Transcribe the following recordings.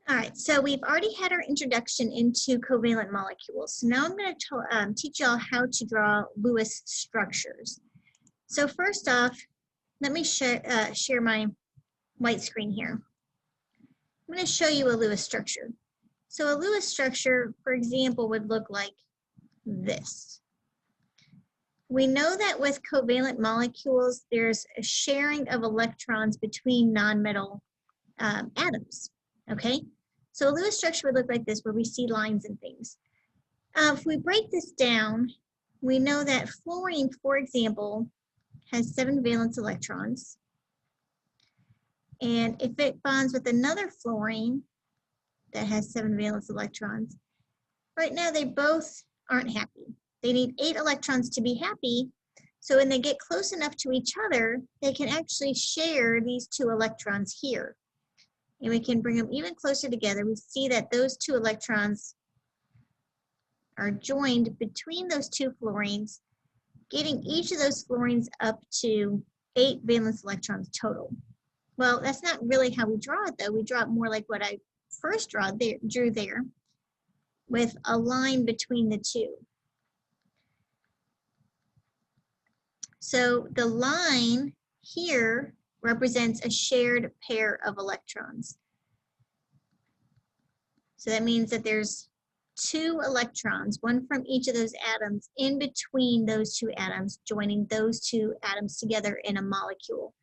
All right, so we've already had our introduction into covalent molecules. So now I'm going to teach y'all how to draw Lewis structures. So first off, let me share my white screen here. I'm going to show you a Lewis structure. So a Lewis structure, for example, would look like this. We know that with covalent molecules, there's a sharing of electrons between nonmetal atoms, okay? So a Lewis structure would look like this, where we see lines and things. If we break this down, we know that fluorine, for example, has 7 valence electrons. And if it bonds with another fluorine that has 7 valence electrons, right now they both aren't happy. They need 8 electrons to be happy. So when they get close enough to each other, they can actually share these 2 electrons here. And we can bring them even closer together. We see that those 2 electrons are joined between those 2 fluorines, getting each of those fluorines up to 8 valence electrons total. Well, that's not really how we draw it, though. We draw it more like what I first drew there, with a line between the 2. So the line here represents a shared pair of electrons. So that means that there's 2 electrons, one from each of those atoms, in between those 2 atoms, joining those 2 atoms together in a molecule.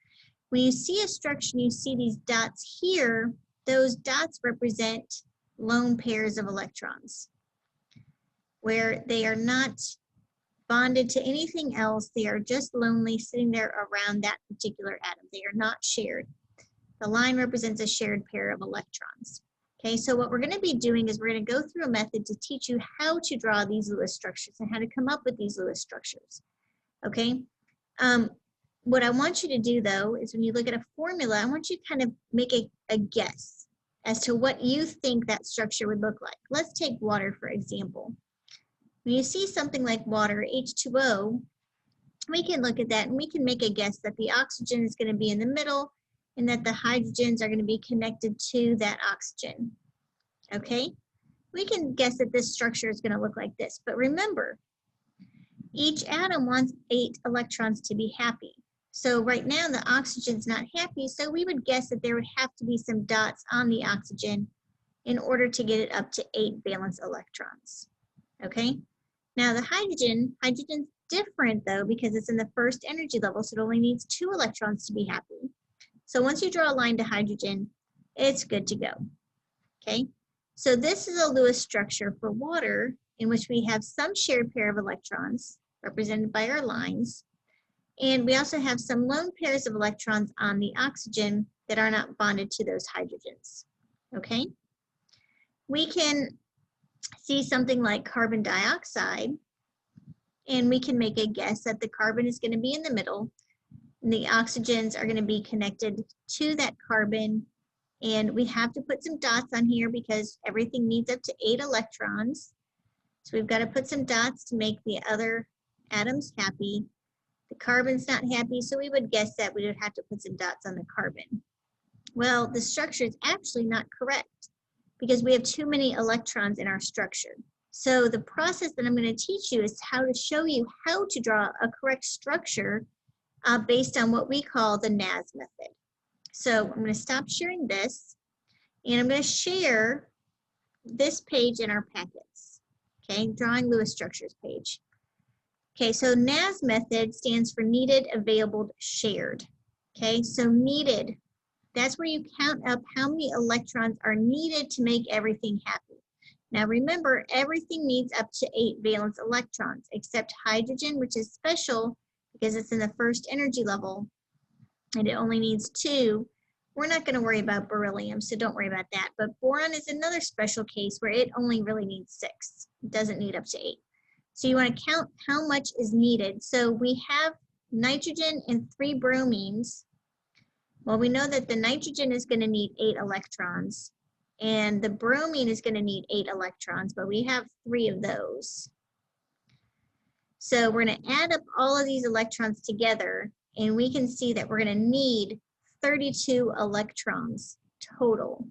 When you see a structure, you see these dots here, those dots represent lone pairs of electrons, where they are not bonded to anything else. They are just lonely, sitting there around that particular atom. They are not shared. The line represents a shared pair of electrons. Okay, so what we're going to be doing is we're going to go through a method to teach you how to draw these Lewis structures and how to come up with these Lewis structures. Okay, what I want you to do, though, is when you look at a formula, I want you to kind of make a guess as to what you think that structure would look like. Let's take water, for example. When you see something like water, H2O, we can look at that and we can make a guess that the oxygen is going to be in the middle and that the hydrogens are going to be connected to that oxygen. Okay? We can guess that this structure is going to look like this. But remember, each atom wants 8 electrons to be happy. So right now the oxygen's not happy, so we would guess that there would have to be some dots on the oxygen in order to get it up to 8 valence electrons. Okay? Now the hydrogen's different, though, because it's in the first energy level, so it only needs 2 electrons to be happy. So once you draw a line to hydrogen, it's good to go. Okay? So this is a Lewis structure for water, in which we have some shared pair of electrons represented by our lines, and we also have some lone pairs of electrons on the oxygen that are not bonded to those hydrogens. Okay? We can see something like carbon dioxide, and we can make a guess that the carbon is going to be in the middle, and the oxygens are going to be connected to that carbon, and we have to put some dots on here because everything needs up to 8 electrons. So we've got to put some dots to make the other atoms happy. The carbon's not happy, so we would guess that we would have to put some dots on the carbon. Well, the structure is actually not correct because we have too many electrons in our structure. So the process that I'm going to teach you is how to show you how to draw a correct structure based on what we call the Nas method. So I'm going to stop sharing this, and I'm going to share this page in our packets. Okay, Drawing Lewis Structures page. Okay, so Nas method stands for needed, available, shared. Okay, so needed, that's where you count up how many electrons are needed to make everything happy. Now remember, everything needs up to 8 valence electrons, except hydrogen, which is special because it's in the first energy level, and it only needs 2. We're not going to worry about beryllium, so don't worry about that. But boron is another special case where it only really needs 6. It doesn't need up to 8. So you want to count how much is needed. So we have nitrogen and 3 bromines. Well, we know that the nitrogen is going to need 8 electrons, and the bromine is going to need 8 electrons, but we have 3 of those. So we're going to add up all of these electrons together, and we can see that we're going to need 32 electrons total.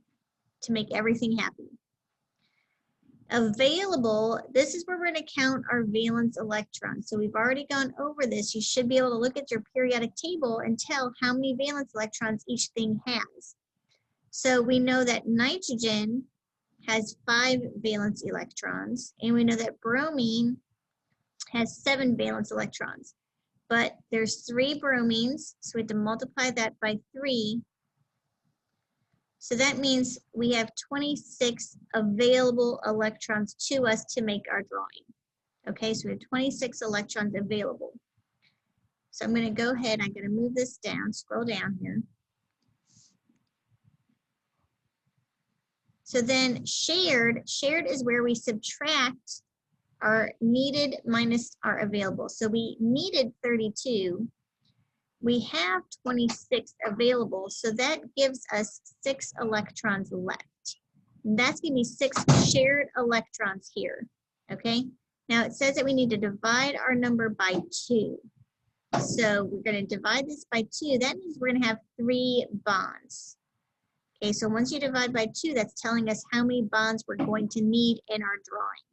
to make everything happy. Available, this is where we're going to count our valence electrons. So we've already gone over this. You should be able to look at your periodic table and tell how many valence electrons each thing has. So we know that nitrogen has 5 valence electrons, and we know that bromine has 7 valence electrons. But there's 3 bromines, so we have to multiply that by 3. So that means we have 26 available electrons to us to make our drawing. Okay, so we have 26 electrons available. So I'm going to go ahead, I'm going to move this down, scroll down here. So then shared is where we subtract our needed minus our available. So we needed 32. We have 26 available, so that gives us 6 electrons left. And that's going to be 6 shared electrons here, okay? Now it says that we need to divide our number by 2. So we're going to divide this by 2. That means we're going to have 3 bonds. Okay, so once you divide by 2, that's telling us how many bonds we're going to need in our drawing.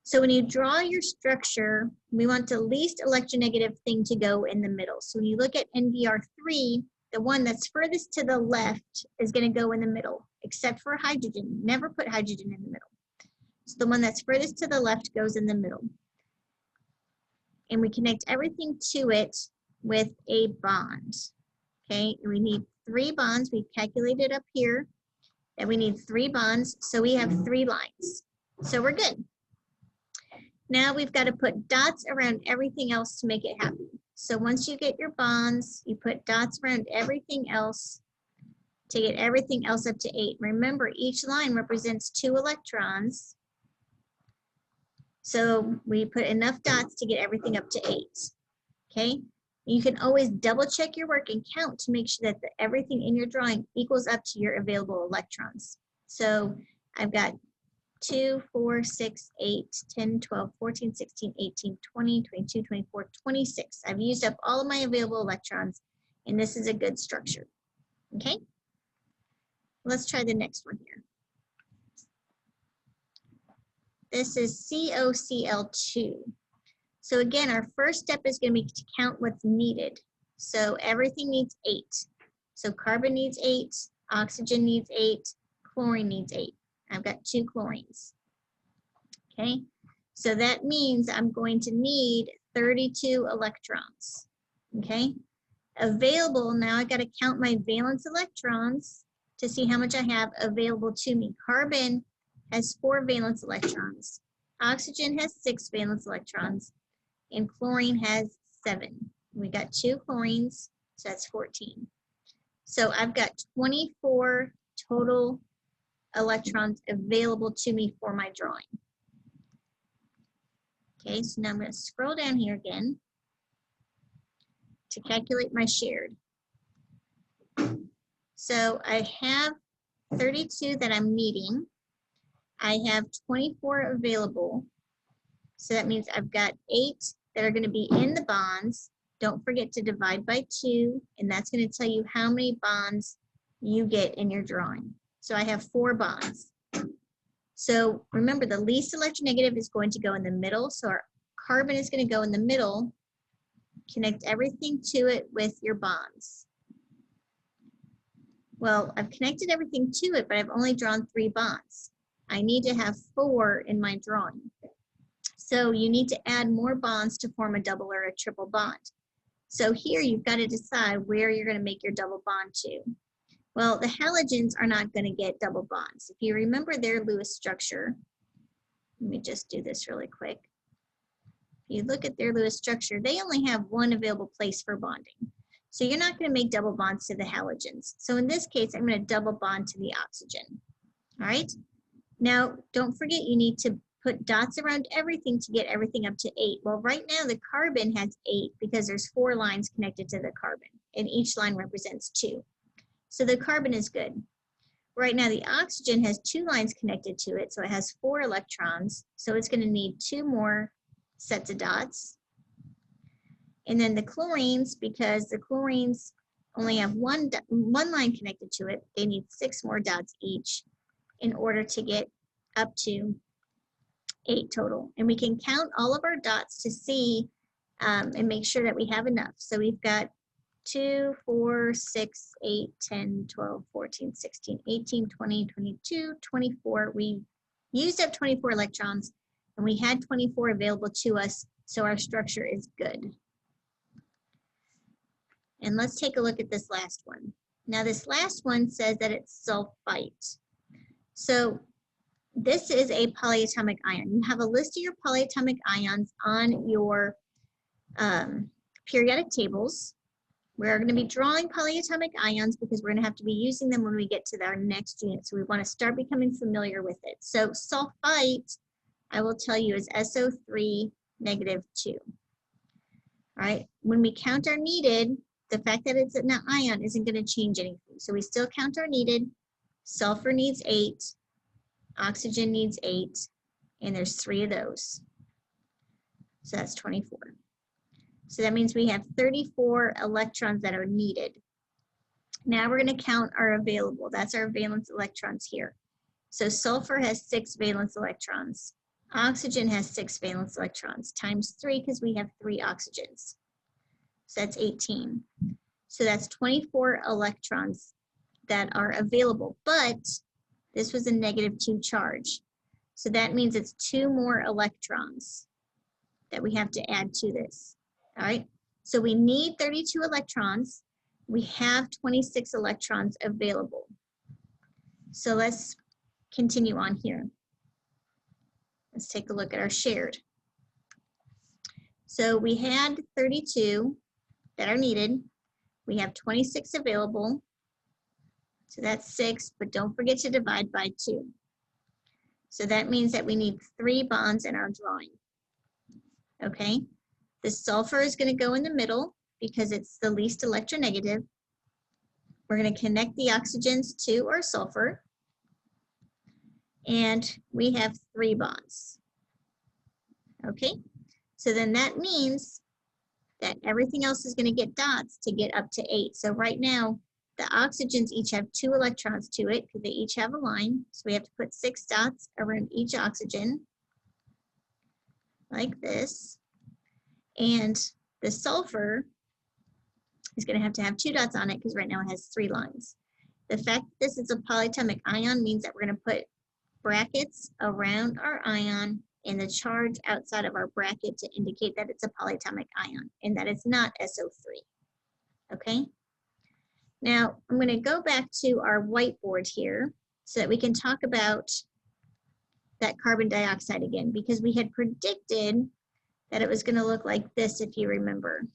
So when you draw your structure, we want the least electronegative thing to go in the middle. So when you look at NBR3, the one that's furthest to the left is going to go in the middle, except for hydrogen. Never put hydrogen in the middle. So the one that's furthest to the left goes in the middle. And we connect everything to it with a bond. Okay, and we need 3 bonds. We've calculated up here that we need 3 bonds, so we have 3 lines. So we're good. Now we've got to put dots around everything else to make it happy. So once you get your bonds, you put dots around everything else to get everything else up to 8. Remember, each line represents 2 electrons. So we put enough dots to get everything up to 8. Okay? You can always double check your work and count to make sure that everything in your drawing equals up to your available electrons. So I've got 2, 4, 6, 8, 10, 12, 14, 16, 18, 20, 22, 24, 26. I've used up all of my available electrons, and this is a good structure. Okay? Let's try the next one here. This is COCl2. So again, our first step is going to be to count what's needed. So everything needs 8. So carbon needs 8, oxygen needs 8, chlorine needs 8. I've got 2 chlorines. Okay, so that means I'm going to need 32 electrons. Okay, available, now I got to count my valence electrons to see how much I have available to me. Carbon has 4 valence electrons. Oxygen has 6 valence electrons. And chlorine has 7. We got 2 chlorines, so that's 14. So I've got 24 total electrons available to me for my drawing. Okay, so now I'm going to scroll down here again to calculate my shared. So I have 32 that I'm needing. I have 24 available. So that means I've got 8 that are going to be in the bonds. Don't forget to divide by 2, and that's going to tell you how many bonds you get in your drawing. So I have 4 bonds. So remember, the least electronegative is going to go in the middle. So our carbon is going to go in the middle. Connect everything to it with your bonds. Well, I've connected everything to it, but I've only drawn 3 bonds. I need to have 4 in my drawing. So you need to add more bonds to form a double or a triple bond. So here you've got to decide where you're going to make your double bond to. Well, the halogens are not going to get double bonds. If you remember their Lewis structure, let me just do this really quick. If you look at their Lewis structure, they only have 1 available place for bonding. So you're not going to make double bonds to the halogens. So in this case, I'm going to double bond to the oxygen. All right? Now, don't forget you need to put dots around everything to get everything up to 8. Well, right now the carbon has 8 because there's 4 lines connected to the carbon, and each line represents 2. So the carbon is good. Right now the oxygen has 2 lines connected to it, so it has 4 electrons, so it's going to need 2 more sets of dots. And then the chlorines, because the chlorines only have one line connected to it. They need 6 more dots each in order to get up to 8 total. And we can count all of our dots to see and make sure that we have enough. So we've got 2, 4, 6, 8, 10, 12, 14, 16, 18, 20, 22, 24. We used up 24 electrons and we had 24 available to us, so our structure is good. And let's take a look at this last one. Now this last one says that it's sulfite. So this is a polyatomic ion. You have a list of your polyatomic ions on your periodic tables. We're going to be drawing polyatomic ions because we're going to have to be using them when we get to our next unit. So we want to start becoming familiar with it. So sulfite, I will tell you, is SO3 -2. All right, when we count our needed, the fact that it's an ion isn't going to change anything. So we still count our needed. Sulfur needs 8, oxygen needs 8, and there's 3 of those. So that's 24. So that means we have 34 electrons that are needed. Now we're going to count our available. That's our valence electrons here. So sulfur has 6 valence electrons. Oxygen has 6 valence electrons times 3 because we have 3 oxygens. So that's 18. So that's 24 electrons that are available, but this was a -2 charge. So that means it's 2 more electrons that we have to add to this. All right, so we need 32 electrons. We have 26 electrons available. So let's continue on here. Let's take a look at our shared. So we had 32 that are needed. We have 26 available. So that's 6, but don't forget to divide by 2. So that means that we need 3 bonds in our drawing. Okay, the sulfur is going to go in the middle because it's the least electronegative. We're going to connect the oxygens to our sulfur. And we have 3 bonds. Okay, so then that means that everything else is going to get dots to get up to 8. So right now, the oxygens each have 2 electrons to it because they each have a line. So we have to put 6 dots around each oxygen, like this. And the sulfur is going to have 2 dots on it because right now it has 3 lines. The fact that this is a polyatomic ion means that we're going to put brackets around our ion and the charge outside of our bracket to indicate that it's a polyatomic ion and that it's not SO3. Okay? Now, I'm going to go back to our whiteboard here so that we can talk about that carbon dioxide again, because we had predicted that it was going to look like this, if you remember.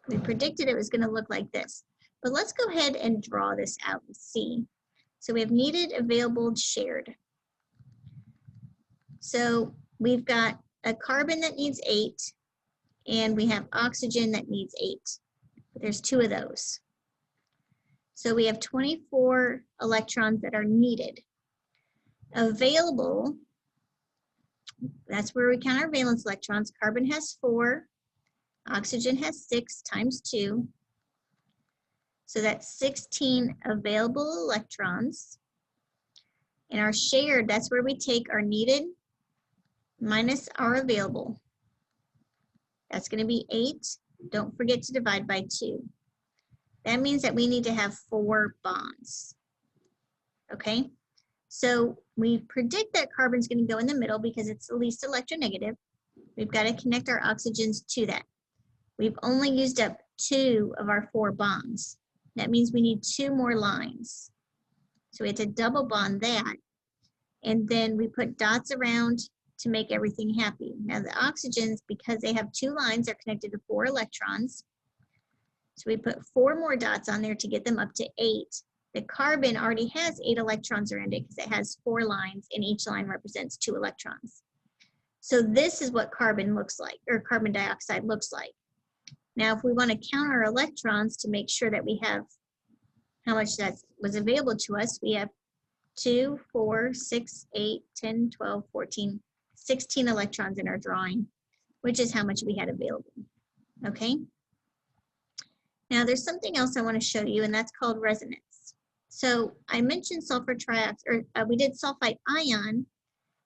We predicted it was going to look like this. But let's go ahead and draw this out and see. So we have needed, available, shared. So we've got a carbon that needs 8, and we have oxygen that needs 8. But there's 2 of those. So we have 24 electrons that are needed. Available, that's where we count our valence electrons. Carbon has 4, oxygen has 6 times 2. So that's 16 available electrons. And our shared, that's where we take our needed minus our available. That's going to be 8. Don't forget to divide by 2. That means that we need to have 4 bonds. Okay? So we predict that carbon's going to go in the middle because it's the least electronegative. We've got to connect our oxygens to that. We've only used up 2 of our 4 bonds. That means we need 2 more lines. So we have to double bond that. And then we put dots around to make everything happy. Now the oxygens, because they have 2 lines, are connected to 4 electrons. So we put 4 more dots on there to get them up to 8. The carbon already has 8 electrons around it because it has 4 lines, and each line represents 2 electrons. So this is what carbon looks like, or carbon dioxide looks like. Now, if we want to count our electrons to make sure that we have how much that was available to us, we have 2, 4, 6, 8, 10, 12, 14, 16 electrons in our drawing, which is how much we had available. Okay? Now there's something else I want to show you, and that's called resonance. So I mentioned sulfur trioxide, or we did sulfite ion,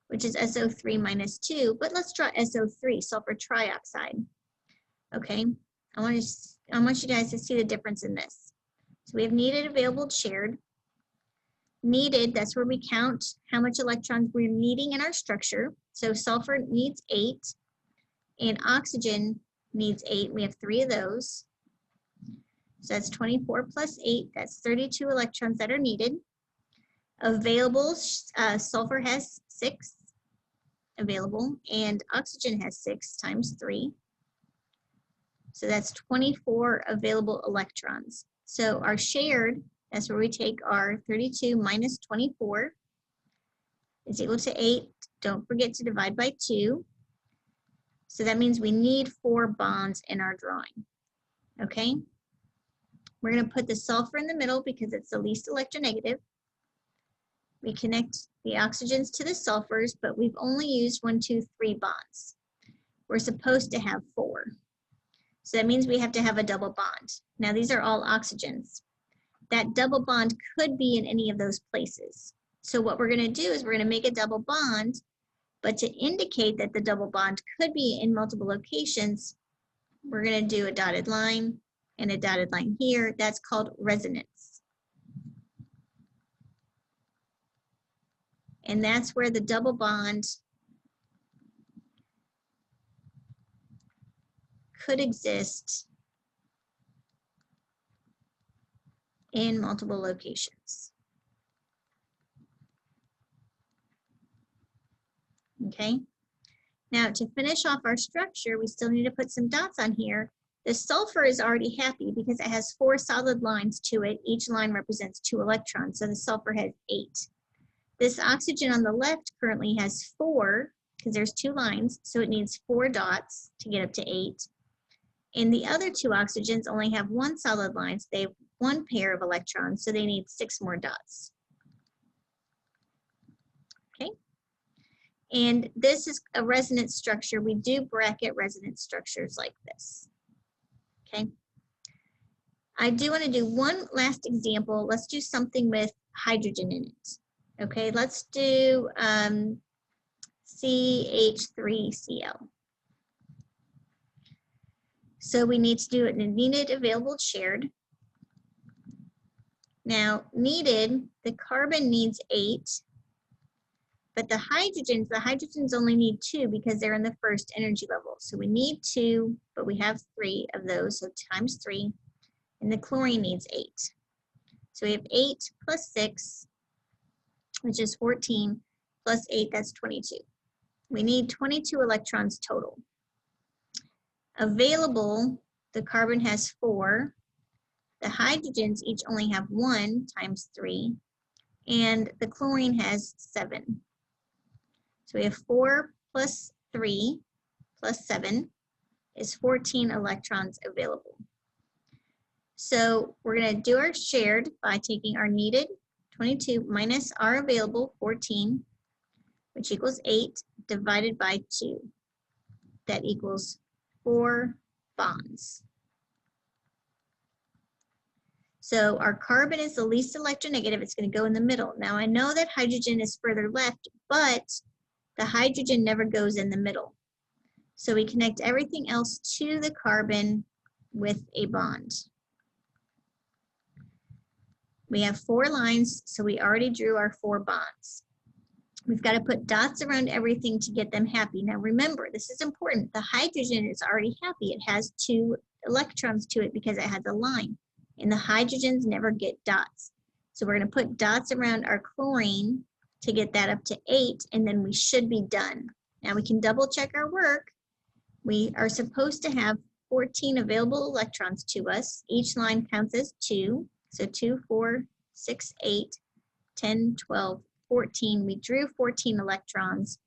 which is SO3 minus 2, but let's draw SO3, sulfur trioxide. Okay, I want you guys to see the difference in this. So we have needed, available, shared. Needed, that's where we count how much electrons we're needing in our structure. So sulfur needs 8, and oxygen needs 8. We have 3 of those. So that's 24 plus 8, that's 32 electrons that are needed. Available, sulfur has 6 available, and oxygen has 6 times 3. So that's 24 available electrons. So our shared, that's where we take our 32 minus 24, is equal to 8. Don't forget to divide by 2. So that means we need 4 bonds in our drawing. Okay? We're going to put the sulfur in the middle because it's the least electronegative. We connect the oxygens to the sulfurs, but we've only used 1, 2, 3 bonds. We're supposed to have 4. So that means we have to have a double bond. Now these are all oxygens. That double bond could be in any of those places. So what we're going to do is we're going to make a double bond, but to indicate that the double bond could be in multiple locations, we're going to do a dotted line and a dotted line here. That's called resonance. And that's where the double bond could exist in multiple locations. Okay. Now to finish off our structure, we still need to put some dots on here. The sulfur is already happy because it has 4 solid lines to it. Each line represents 2 electrons, so the sulfur has 8. This oxygen on the left currently has 4 because there's 2 lines, so it needs 4 dots to get up to 8. And the other 2 oxygens only have 1 solid line, so they have 1 pair of electrons, so they need 6 more dots. Okay. And this is a resonance structure. We do bracket resonance structures like this. Okay. I do want to do one last example. Let's do something with hydrogen in it. Okay, let's do CH3Cl. So we need to do it in needed, available, shared. Now, needed, the carbon needs 8, but the hydrogens only need 2 because they're in the first energy level. So we need 2, but we have 3 of those, so times 3. And the chlorine needs 8. So we have 8 plus 6, which is 14, plus 8, that's 22. We need 22 electrons total. Available, the carbon has 4. The hydrogens each only have 1 times 3. And the chlorine has 7. So we have 4 plus 3 plus 7 is 14 electrons available. So we're going to do our shared by taking our needed, 22, minus our available, 14, which equals 8, divided by 2. That equals 4 bonds. So our carbon is the least electronegative. It's going to go in the middle. Now I know that hydrogen is further left, but the hydrogen never goes in the middle. So we connect everything else to the carbon with a bond. We have 4 lines, so we already drew our 4 bonds. We've got to put dots around everything to get them happy. Now remember, this is important. The hydrogen is already happy. It has 2 electrons to it because it has a line. And the hydrogens never get dots. So we're going to put dots around our chlorine to get that up to 8, and then we should be done. Now we can double check our work. We are supposed to have 14 available electrons to us. Each line counts as 2. So 2, 4, 6, 8, 10, 12, 14. We drew 14 electrons.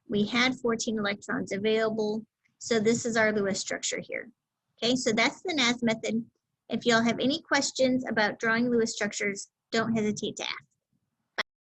We had 14 electrons available. So this is our Lewis structure here. Okay, so that's the Nas method. If y'all have any questions about drawing Lewis structures, don't hesitate to ask.